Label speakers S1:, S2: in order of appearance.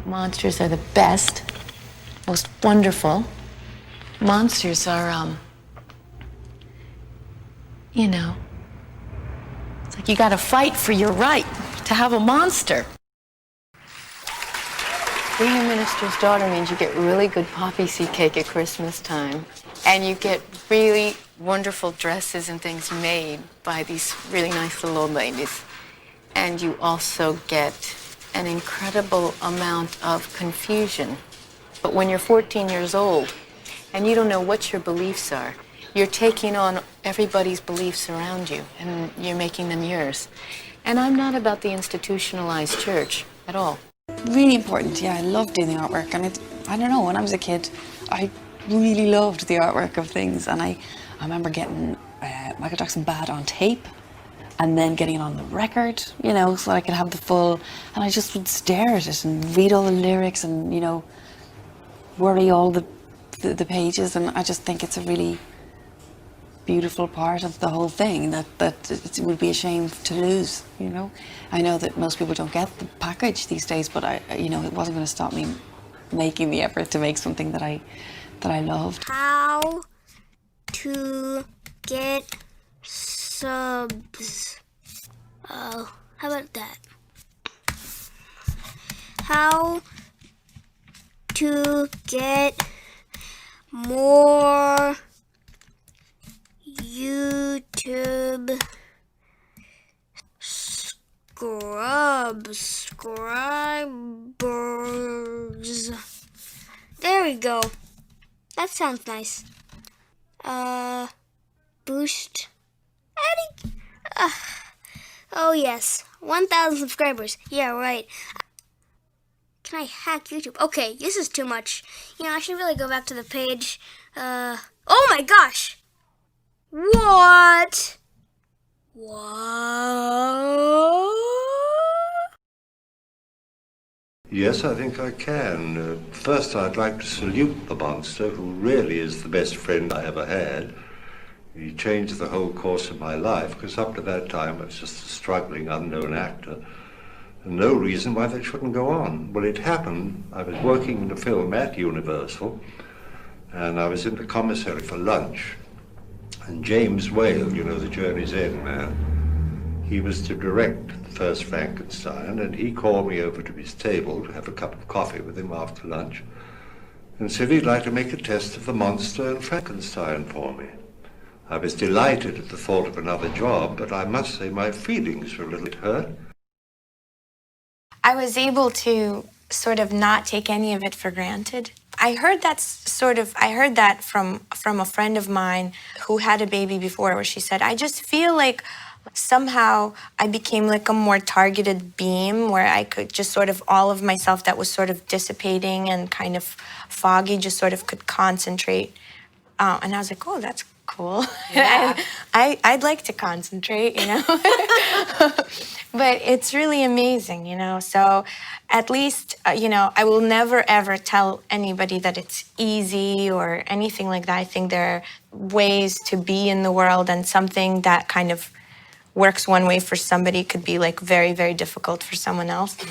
S1: Monsters are the best, most wonderful. Monsters are, you know, it's like you gotta fight for your right to have a monster. Being a minister's daughter means you get really good poppy seed cake at Christmas time. And you get really wonderful dresses and things made by these really nice little old ladies. And you also get an incredible amount of confusion. But when you're 14 years old and you don't know what your beliefs are, you're taking on everybody's beliefs around you and you're making them yours. And I'm not about the institutionalized church at all.
S2: Really important, yeah, I loved doing the artwork, and I don't know, when I was a kid, I really loved the artwork of things, and I remember getting Michael Jackson Bad on tape, and then getting it on the record, you know, so I could have the full, and I just would stare at it and read all the lyrics and, you know, worry all the pages, and I just think it's a really beautiful part of the whole thing that it would be a shame to lose, you know. I know that most people don't get the package these days, but you know, it wasn't going to stop me making the effort to make something that I loved.
S3: How to get subs. Oh, how about that? How to get more YouTube subscribers. There we go. That sounds nice. Boost. Oh yes, 1,000 subscribers. Yeah, right. Can I hack YouTube? Okay, this is too much. You know, I should really go back to the page. Oh my gosh! What?
S4: Yes, I think I can. First, I'd like to salute the monster, who really is the best friend I ever had. He changed the whole course of my life, because up to that time I was just a struggling, unknown actor. And no reason why that shouldn't go on. Well, it happened. I was working in a film at Universal, and I was in the commissary for lunch. And James Whale, you know, the Journey's End man, he was to direct the first Frankenstein, and he called me over to his table to have a cup of coffee with him after lunch and said he'd like to make a test of the monster and Frankenstein for me. I was delighted at the thought of another job, but I must say my feelings were a little hurt.
S5: I was able to sort of not take any of it for granted. I heard that from a friend of mine who had a baby before, where she said, I just feel like somehow I became like a more targeted beam, where I could just sort of, all of myself that was sort of dissipating and kind of foggy, just sort of could concentrate. And I was like, oh, that's cool. Yeah. I'd like to concentrate, you know. But it's really amazing, you know. So at least, you know, I will never, ever tell anybody that it's easy or anything like that. I think there are ways to be in the world, and something that kind of works one way for somebody could be like very, very difficult for someone else.